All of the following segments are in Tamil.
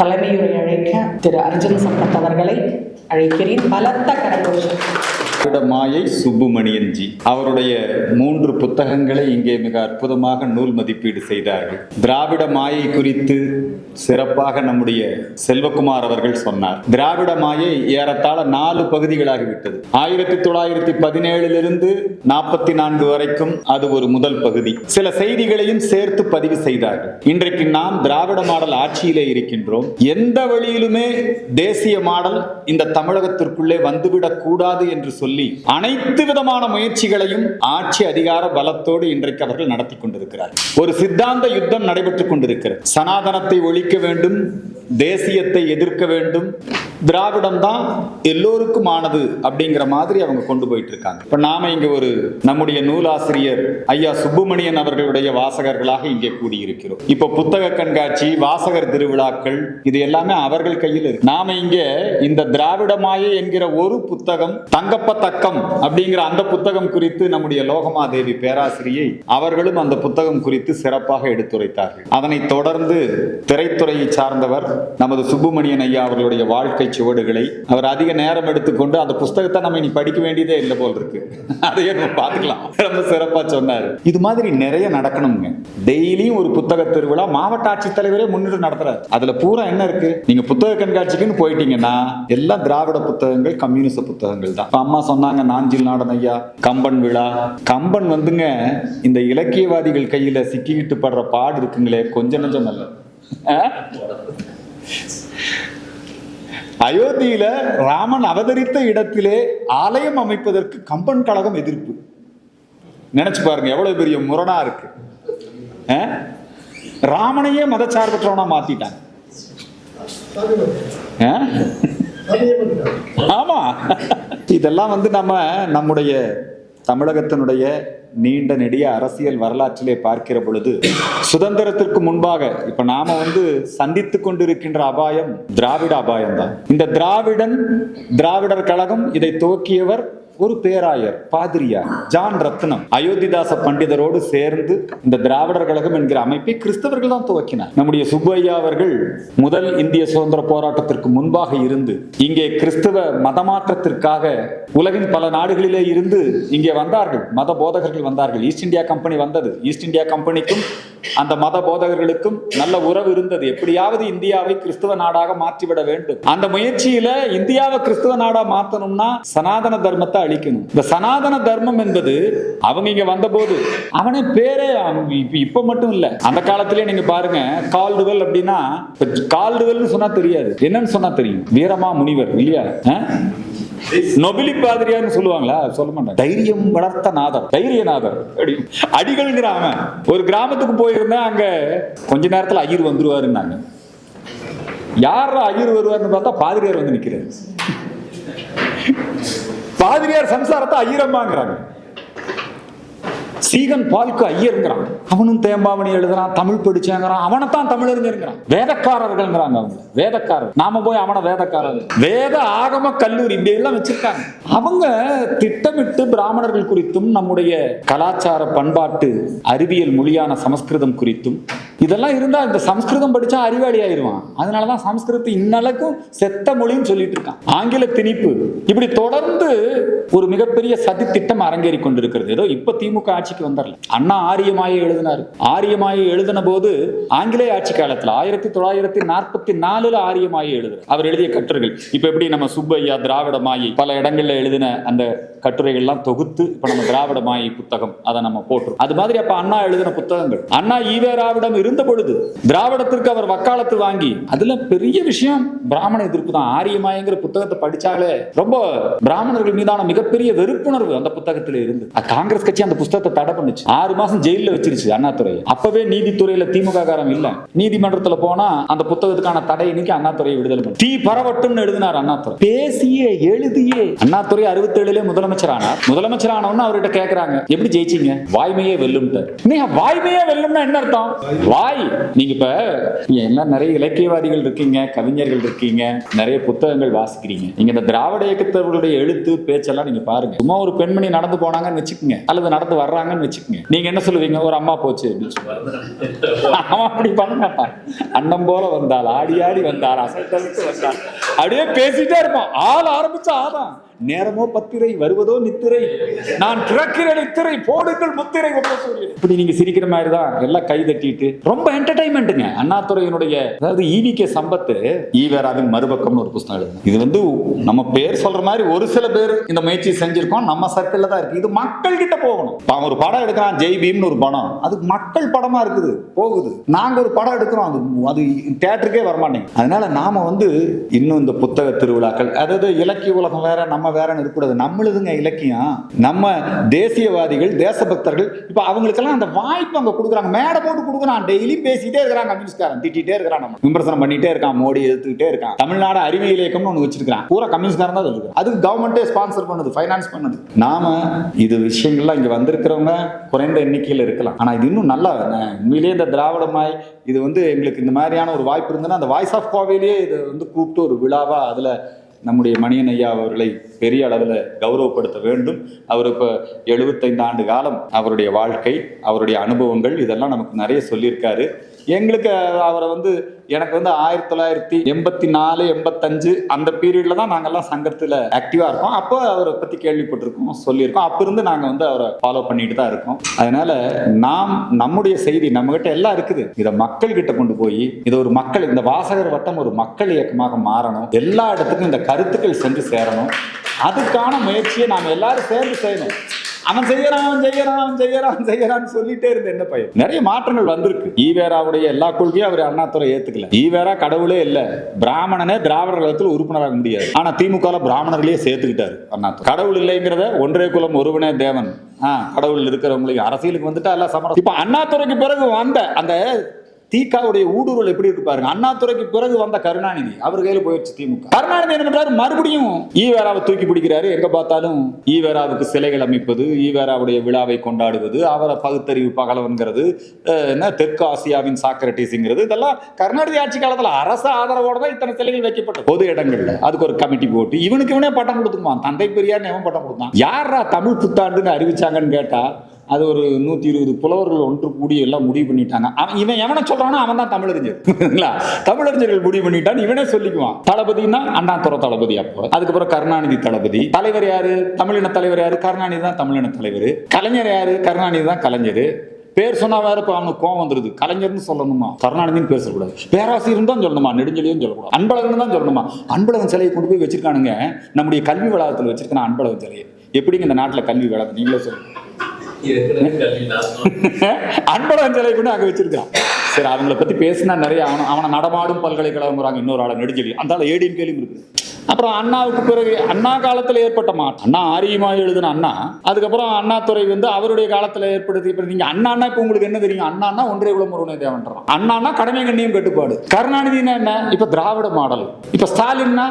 தலைமையுரை அழைக்க திரு அர்ஜுன் சம்பத் அவர்களை அழைக்கிறேன். பலத்த கரகோஷம். மாயை சுப்புமணியன்ஜி அவருடைய 3 புத்தகங்களை இங்கே மிக அற்புதமாக நூல் மதிப்பீடு செய்தார்கள். திராவிட மாயை குறித்து சிறப்பாக நம்முடைய செல்வகுமார் அவர்கள் சொன்னார். திராவிட மாயை ஏறத்தாழ 4 பகுதிகளாகிவிட்டது. 1917 44 வரைக்கும் அது ஒரு முதல் பகுதி. சில செய்திகளையும் சேர்த்து பதிவு செய்தார்கள். இன்றைக்கு நாம் திராவிட மாடல் ஆட்சியிலே இருக்கின்றோம். எந்த வழியிலுமே தேசிய மாடல் இந்த தமிழகத்திற்குள்ளே வந்துவிடக் கூடாது என்று சொல்லி அனைத்து விதமான முயற்சிகளையும் ஆட்சி அதிகார பலத்தோடு இன்றைக்கு அவர்கள் நடத்தி கொண்டிருக்கிறார். ஒரு சித்தாந்த யுத்தம் நடைபெற்றுக் கொண்டிருக்கிறது. சனாதனத்தை ஒழிக்க வேண்டும், தேசியத்தை எதிர்க்க வேண்டும், திராவிடம் தான் எல்லோருக்கும் ஆனது அப்படிங்கிற மாதிரி அவங்க கொண்டு போயிட்டு இருக்காங்க. இப்ப நாம இங்க ஒரு நம்முடைய நூலாசிரியர் ஐயா சுப்புமணியன் அவர்களுடைய வாசகர்களாக இங்கே கூடியிருக்கிறோம். இப்போ புத்தக கண்காட்சி, வாசகர் திருவிழாக்கள், இது எல்லாமே அவர்கள் கையில் இருக்கு. நாம இங்க இந்த திராவிட மாயை என்கிற ஒரு புத்தகம், தங்கப்ப தக்கம் அப்படிங்கிற அந்த புத்தகம் குறித்து நம்முடைய லோகமாதேவி பேராசிரியை அவர்களும் அந்த புத்தகம் குறித்து சிறப்பாக எடுத்துரைத்தார்கள். அதனைத் தொடர்ந்து திரைத்துறையை சார்ந்தவர் நமது சுப்புமணியன் ஐயா அவர்களுடைய வாழ்க்கை சுவடுகளை அவர் அதிக நேரம் எடுத்துக்கொண்டு அந்த புத்தகத்தை நம்ம இனி படிக்க வேண்டியதே இல்லை போல் இருக்கு, அதையே நம்ம பார்த்துக்கலாம், ரொம்ப சிறப்பா சொன்னாரு. இது மாதிரி நிறைய நடக்கணுங்க. டெய்லியும் ஒரு புத்தக திருவிழா மாவட்ட ஆட்சித்தலைவரே முன்னிட்டு நடத்துறாரு. அதுல பூரா என்ன இருக்கு? நீங்க புத்தக கண்காட்சிக்குன்னு போயிட்டீங்கன்னா எல்லாம் திராவிட புத்தகங்கள், கம்யூனிஸ்ட் புத்தகங்கள் தான். அம்மா சொன்னாங்க நாஞ்சில் நாடன் ஐயா கம்பன் விழா. கம்பன் வந்துங்க இந்த இலக்கியவாதிகள் கையில சிக்கிக்கிட்டு படுற பாடு இருக்குங்களே, கொஞ்சம் நஞ்சம் அல்ல. அயோத்தியில ராமன் அவதரித்த இடத்திலே ஆலயம் அமைப்பதற்கு கம்பன் கழகம் எதிர்ப்பு. நினைச்சு பாருங்க எவ்வளவு பெரிய முரணா இருக்கு. ராமனையே மதச்சார்பற்றவனா மாத்திட்டாங்க. ஆமா, இதெல்லாம் நம்முடைய தமிழகத்தினுடைய நீண்ட நெடிய அரசியல் வரலாற்றிலே பார்க்கிற பொழுது சுதந்திரத்திற்கு முன்பாக இப்ப நாம சந்தித்துக் கொண்டிருக்கின்ற அபாயம் திராவிட அபாயம் தான். இந்த திராவிடர் கழகம் இதை துவக்கியவர் ஒரு பேராயர், பாதிரியார் ஜான் ரத்னம், அயோத்திதாச பண்டிதரோடு சேர்ந்து இந்த திராவிடர் கழகம் என்கிற அமைப்பை கிறிஸ்தவர்கள் தான் துவக்கினார். நம்முடைய சுப்பையா அவர்கள் முதல் இந்திய சுதந்திர போராட்டத்திற்கு முன்பாக இருந்து இங்கே கிறிஸ்தவ மதமாற்றத்திற்காக உலகின் பல நாடுகளிலே இருந்து இங்கே வந்தார்கள். மத போதகர்கள் வந்தார்கள். ஈஸ்ட் இந்தியா கம்பெனி வந்தது. ஈஸ்ட் இந்தியா கம்பெனிக்கும் அந்த மத போதகர்களுக்கும் நல்ல உறவு இருந்தது. எப்படியாவது இந்தியாவை கிறிஸ்தவ நாடாக மாற்றிவிட வேண்டும். அந்த முயற்சியில இந்தியாவை கிறிஸ்தவ நாடா மாற்றணும்னா சனாதன தர்மத்தை அழிக்கணும். இந்த சனாதன தர்மம் என்பது அவங்க இங்க வந்த போது அவனே பேரே இப்ப மட்டும் இல்ல, அந்த காலத்திலே நீங்க பாருங்க, கால்டுவெல் அப்படின்னா கால்டுவெல் சொன்னா தெரியாது, என்னன்னு சொன்னா தெரியும், வீரமா முனிவர் இல்லையா, நொபிலி பாதிரியார்னு சொல்லுவாங்களா? சொல்ல மாட்டாங்க. தைரியம் வளர்த்த நாதர், தைரியநாதர் அடிகள்ங்கிற அவன் ஒரு கிராமத்துக்கு போயிருந்தா அங்க கொஞ்ச நேரத்துல ஐயர் வந்துருவாருன்னாங்க. யாரா ஐயர் வருவாருன்னு பார்த்தா பாதிரியார் வந்து நிக்கிறாரு. பாதிரியார் சம்சாரத்தை ஐயரம்மாங்கிறாங்க. சீகன் பால்க்கு ஐயருங்கிறான். அவனும் தேம்பாவணி எழுதுறான், தமிழ் படிச்சாங்கிறான், அவனைத்தான் தமிழறிஞருங்கிறான். வேதக்காரர்கள்ங்கிறாங்க அவங்க, வேதக்காரர். நாம போய் அவனை வேதக்காரர், வேத ஆகம கல்லூரி இப்படி எல்லாம் வச்சிருக்காங்க. அவங்க திட்டமிட்டு பிராமணர்கள் குறித்தும் நம்முடைய கலாச்சார பண்பாட்டு அறிவியல் மொழியான சமஸ்கிருதம் குறித்தும் இதெல்லாம் இருந்தா இந்த சமஸ்கிருதம் படிச்சா அறிவாளி ஆயிடுவான். அதனாலதான் சமஸ்கிருதத்தை இன்னளவுக்கும் செத்த மொழின்னு சொல்லிட்டு இருக்கான். ஆங்கில திணிப்பு இப்படி தொடர்ந்து ஒரு மிகப்பெரிய சதி திட்டம் அரங்கேறி கொண்டிருக்கிறது. ஏதோ இப்ப திமுக ஆட்சிக்கு வந்தார்ல, அண்ணா ஆரியமாயை எழுதினார். ஆரியமாயை எழுதின போது ஆங்கிலேய ஆட்சி காலத்துல 1944 ஆரியமாயை எழுதுறார். அவர் எழுதிய கட்டுரைகள் இப்ப எப்படி நம்ம சுப்பையா திராவிட மாயை பல இடங்கள்ல எழுதின அந்த கட்டுரைகள்லாம் தொகுத்து இப்ப நம்ம திராவிட மாயை புத்தகம் அதை நம்ம போட்டுரும். அது மாதிரி அப்ப அண்ணா எழுதின புத்தகங்கள், அண்ணா ஈவேராவிடம் இருந்த பொழுது திராவிடத்திற்கு அவர் வக்காலத்து வாங்கி, அதுல பெரிய விஷயம் பிராமண எதிர்ப்பு தான். ஆரியமாயங்கிற புத்தகத்தை படிச்சாலே ரொம்ப பிராமணர்கள் மீதான மிகப்பெரிய வெறுப்புணர்வு அந்த புத்தகத்துல இருந்து. காங்கிரஸ் கட்சி அந்த புத்தகத்தை தடை பண்ணுச்சு. 6 மாசம் ஜெயில வச்சிருச்சு அண்ணாதுரை. அப்பவே நீதித்துறையில திமுக காரம் இல்ல, நீதிமன்றத்துல போனா அந்த புத்தகத்துக்கான தடை இன்னைக்கு அண்ணாதுரையை விடுதலை பண்ணி தீ பரவட்டும்னு எழுதினார் அண்ணாதுரை. பேசியே எழுதியே அண்ணாதுரை 67 முதலமைச்சர் ஆனார். முதலமைச்சர் ஆனவன்னு அவர்கிட்ட கேக்குறாங்க, எப்படி ஜெயிச்சீங்க? வாய்மையே வெல்லும். வாய்மையே வெல்லும்னா என்ன அர்த்தம்? வாய். நீங்க இப்ப எல்லாம் நிறைய இலக்கியவாதிகள் இருக்கீங்க, கவிஞர்கள் இருக்கீங்க, நிறைய புத்தகங்கள் வாசிக்கிறீங்க. நீங்க இந்த திராவிட இயக்கத்தவர்களுடைய எழுத்து பேச்செல்லாம் நீங்க பாருங்க. சும்மா ஒரு பெண்மணி நடந்து போனாங்கன்னு வச்சுக்கோங்க, அல்லது நடந்து வர்றாங்க வராங்கன்னு வச்சுக்கோங்க, நீங்க என்ன சொல்லுவீங்க? ஒரு அம்மா போச்சு அப்படின்னு சொல்லுவாங்க. அவன் அப்படி பண்ண மாட்டான். அண்ணன் போல வந்தாள், ஆடி ஆடி வந்தாள், அசைத்தலுக்கு வந்தாள், அப்படியே பேசிட்டே இருப்பான். ஆள் ஆரம்பிச்சா ஆதான். நேரமோ பத்திரை, வருவதோ நித்திரை, நான் திறக்கிறேன் நித்திரை, போடுங்கள் முத்திரை. இப்படி நீங்க சிரிக்கிற மாதிரி தான் எல்லாம் கை தட்டிட்டு ரொம்ப என்டர்டைன்மெண்ட்டுங்க. அண்ணாதுரையினுடைய, அதாவது ஈவிகே சம்பத்து ஈவேராவின் மறுபக்கம்னு ஒரு புத்தகம் எழுதுங்க. இது வந்து நம்ம பேர் சொல்ற மாதிரி ஒரு சில பேர் இந்த முயற்சி செஞ்சிருக்கோம், நம்ம சர்க்கிள்ல தான் இருக்கு. இது மக்கள் கிட்ட போகணும். ஒரு படம் எடுக்கிறான், ஜெய் பீம்னு ஒரு படம், அது மக்கள் படமா இருக்குது, போகுது. நாங்க ஒரு படம் எடுக்கிறோம், அது தியேட்டருக்கே வரமாட்டேங்க. அதனால நாம வந்து இன்னும் இந்த புத்தக திருவிழாக்கள், அதாவது இலக்கிய உலகம் வேற நம்ம வேறன்னு இருக்கக்கூடாது. நம்மளுதுங்க இலக்கியம். நம்ம தேசியவாதிகள், தேசபக்தர்கள், இப்ப அவங்களுக்கெல்லாம் அந்த வாய்ப்பு அங்க கொடுக்குறாங்க, மேடை போட்டு கொடுக்குறான். டெய்லி பேசிட்டே இருக்கிறான், கம்யூனிஸ்ட்காரன் திட்டிட்டே இருக்கிறான், நம்ம விமர்சனம் பண்ணிட்டே இருக்கான், மோடி எதிர்த்துக்கிட்டே இருக்கான். தமிழ்நாடு அறிவியல் இயக்கம்னு ஒன்று வச்சிருக்கான், பூரா கம்யூனிஸ்ட்காரன் தான் இருக்கு. அதுக்கு கவர்மெண்டே ஸ்பான்சர் பண்ணுது, ஃபைனான்ஸ் பண்ணுது. நாம இது விஷயங்கள்லாம் இங்க வந்திருக்கிறவங்க குறைந்த எண்ணிக்கையில் இருக்கலாம், ஆனா இது இன்னும் நல்லா உண்மையிலேயே இந்த திராவிடமாய் இது வந்து எங்களுக்கு இந்த மாதிரியான ஒரு வாய்ப்பு இருந்ததுன்னா அந்த வாய்ஸ் ஆஃப் கோவையிலேயே இதை வந்து கூப்பிட்டு ஒரு விழாவா அதுல நம்முடைய மணியன் ஐயா அவர்களை பெரிய அளவில் கௌரவப்படுத்த வேண்டும். அவர் இப்போ 75 ஆண்டு காலம் அவருடைய வாழ்க்கை, அவருடைய அனுபவங்கள் இதெல்லாம் நமக்கு நிறைய சொல்லியிருக்காரு. எங்களுக்கு அவரை வந்து எனக்கு வந்து 1984 85 அந்த பீரியட்ல தான் நாங்கெல்லாம் சங்கத்தில் ஆக்டிவா இருக்கோம். அப்போ அவரை பத்தி கேள்விப்பட்டிருக்கோம், சொல்லியிருக்கோம். அப்ப இருந்து நாங்க வந்து அவரை ஃபாலோ பண்ணிட்டு தான் இருக்கோம். அதனால நாம் நம்முடைய செய்தி நம்ம கிட்ட எல்லாம் இருக்குது, இதை மக்கள் கிட்ட கொண்டு போய் இது ஒரு மக்கள், இந்த வாசகர் வட்டம் ஒரு மக்கள் இயக்கமாக மாறணும். எல்லா இடத்துக்கும் இந்த கருத்துக்கள் சென்று சேரணும். அதுக்கான முயற்சியை நாம் எல்லாரும் சேர்ந்து செய்யணும். அவன் செய்யறான்னு சொல்லிட்டே இருந்த என்ன பையன். நிறைய மாற்றங்கள் வந்திருக்கு. ஈவேராவுடைய எல்லா கொள்கையும் அவர் அண்ணாதுரை ஏத்துக்கல. ஈவேரா கடவுளே இல்ல, பிராமணனே திராவிடர் கழகத்தில் உறுப்பினராக முடியாது. ஆனா திமுக பிராமணர்களையே சேர்த்துக்கிட்டாரு அண்ணாதுரை. கடவுள் இல்லைங்கிறத ஒன்றே குலம் ஒருவனே தேவன், கடவுள் இருக்கிறவங்களுக்கு அரசியலுக்கு வந்துட்டா எல்லாம் சமரம். இப்ப அண்ணாதுரைக்கு பிறகு வந்த அந்த தீகாவுடைய ஊடுருவல் எப்படி இருக்கு பாருங்க. அண்ணாதுரைக்கு பிறகு வந்த கருணாநிதி அவர் கையில போயிடுச்சு திமுக. கருணாநிதி என்ன பண்றாரு, மறுபடியும் ஈவேராவை தூக்கி பிடிக்கிறாரு. எங்க பார்த்தாலும் ஈவேராவுக்கு சிலைகள் அமைப்பது, ஈவேராவுடைய விழாவை கொண்டாடுவது, அவரை பகுத்தறிவு பகலவன்கிறது, தெற்கு ஆசியாவின் சாக்ரட்டிஸ்ங்கிறது, இதெல்லாம் கருணாநிதி ஆட்சி காலத்துல அரசு ஆதரவோட தான் இத்தனை சிலைகள் வைக்கப்பட்டது பொது இடங்கள்ல. அதுக்கு ஒரு கமிட்டி போட்டு இவனுக்கு இவனே பட்டம் கொடுத்துக்குவான். தந்தை பெரியார்னு எவன் பட்டம் கொடுத்தான்? யாரா தமிழ் புத்தாண்டுன்னு அறிவிச்சாங்கன்னு கேட்டா அது ஒரு 120 புலவர்கள் ஒன்று கூடி எல்லாம் முடிவு பண்ணிட்டாங்க. இவன் எவனை சொல்றானோ அவன் தான் தமிழறிஞர். தமிழறிஞர்கள் முடிவு பண்ணிட்டான், இவனே சொல்லிக்குவான். தளபதினா அண்ணாதுரை தளபதி. அப்போ அதுக்கப்புறம் கருணாநிதி தளபதி. தலைவர் யாரு? தமிழின தலைவர் யாரு? கருணாநிதி தான் தமிழின தலைவர். கலைஞர் யாரு? கருணாநிதி தான் கலைஞர். பேர் சொன்னா வேற இப்ப அவனுக்கு கோவம் வந்துருது. கலைஞர்னு சொல்லணுமா, கருணாநிதினு பேர் சொல்லக்கூடாது. பேராசிரியர் தான் சொல்லணுமா, நெடுஞ்செழியன் சொல்லக்கூடாது. அன்பழகன் தான் சொல்லணுமா. அன்பழகன் சிலையை கொண்டு போய் வச்சிருக்கானுங்க நம்முடைய கல்வி வளாகத்தில் வச்சிருக்கான் அன்பழகன் சிலையை. எப்படிங்க இந்த நாட்டுல கல்வி வளாகம் நீங்களே சொல்லுங்க. அன்பழகன் சிலை கூட அங்க வச்சிருக்கான். சரி, அவங்கள பத்தி பேசினா நிறைய. அவனை நடமாடும் பல்கலைக்கழகம் இன்னொரு ஆளை நெடுஞ்செழியன், அந்த ஆளை ஏடிஎம் கேள்வி இருக்கு. அப்புறம் அண்ணாவுக்கு பிறகு அண்ணா காலத்துல ஏற்பட்ட மாற்றம். அண்ணா ஆரியமா எழுதுன அண்ணா, அதுக்கப்புறம் அண்ணாதுரை வந்து அவருடைய காலத்துல ஏற்படுத்தி. இப்ப நீங்க அண்ணா இப்ப உங்களுக்கு என்ன தெரியும்? அண்ணா ஒன்றே குலம் ஒருவனே தேவன்றான். அண்ணா கடமை கண்ணியம் கட்டுப்பாடு. கருணாநிதினா என்ன? இப்ப திராவிட மாடல். இப்ப ஸ்டாலின்னா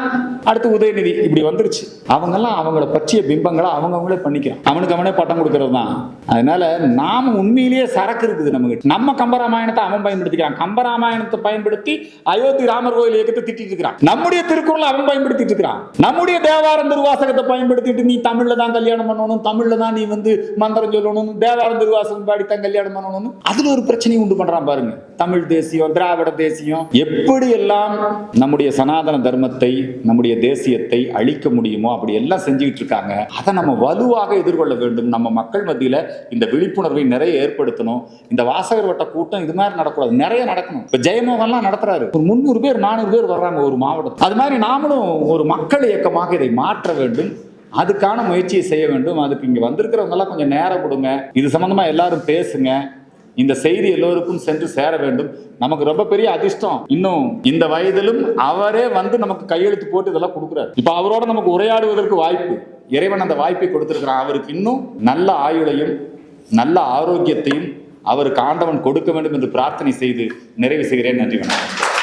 அடுத்து உதயநிதி. இப்படி வந்துருச்சு. அவங்க எல்லாம் அவங்கள பற்றிய பிம்பங்களை அவங்களே பண்ணிக்கிறான். அவனுக்கு அவனே பட்டம் கொடுக்கறது தான். அதனால நாம உண்மையிலேயே சரக்கு இருக்குது நமக்கு. நம்ம கம்பராமாயணத்தை அவன் பயன்படுத்திக்கிறான். கம்பராமாயணத்தை பயன்படுத்தி அயோத்தி ராமர் கோயில் இயக்கத்தை திட்டிட்டு இருக்கிறான். நம்முடைய திருக்குறள் அவன் பயன்படுத்தி இருக்கிறான். நம்முடைய தேவாரம் திருவாசகத்தை பயன்படுத்திட்டு நீ தமிழ்ல தான் கல்யாணம் பண்ணணும், தமிழ்ல தான் நீ வந்து மந்திரம் சொல்லணும், தேவாரம் திருவாசகம் பாடித்தான் கல்யாணம் பண்ணணும். அதுல ஒரு பிரச்சனையை உண்டு பண்றான் பாருங்க. தமிழ் தேசியம், திராவிட தேசியம், எப்படி எல்லாம் நம்முடைய சனாதன தர்மத்தை, நம்முடைய தேசியத்தை அழிக்க முடியுமோ அப்படி எல்லாம் செஞ்சுக்கிட்டு இருக்காங்க. அதை நம்ம வலுவாக எதிர்கொள்ள வேண்டும். நம்ம மக்கள் மத்தியில இந்த விழிப்புணர்வை நிறைய ஏற்படுத்தணும். இந்த வாசகர் வட்ட கூட்டம் இது மாதிரி நடக்கூடாது, நிறைய நடக்கணும். இப்ப ஜெயமோகன்லாம் நடத்துறாரு, ஒரு 300 பேர் 400 பேர் வர்றாங்க ஒரு மாவட்டம். அது மாதிரி நாமளும் ஒரு மக்கள் இயக்கமாக இதை மாற்ற வேண்டும். அதுக்கான முயற்சியை செய்ய வேண்டும். அதுக்கு இங்க வந்திருக்கிறவங்க எல்லாம் கொஞ்சம் நேரம் கொடுங்க. இது சம்பந்தமா எல்லாரும் பேசுங்க. இந்த செய்தி எல்லோருக்கும் சென்று சேர வேண்டும். நமக்கு ரொம்ப பெரிய அதிர்ஷ்டம், இன்னும் இந்த வயதிலும் அவரே வந்து நமக்கு கையெழுத்து போட்டு இதெல்லாம் கொடுக்குறாரு. இப்ப அவரோட நமக்கு உரையாடுவதற்கு வாய்ப்பு இறைவன் அந்த வாய்ப்பை கொடுத்திருக்கிறான். அவருக்கு இன்னும் நல்ல ஆயுளையும் நல்ல ஆரோக்கியத்தையும் அவருக்கு ஆண்டவன் கொடுக்க வேண்டும் என்று பிரார்த்தனை செய்து நிறைவு செய்கிறேன். நன்றி, வணக்கம்.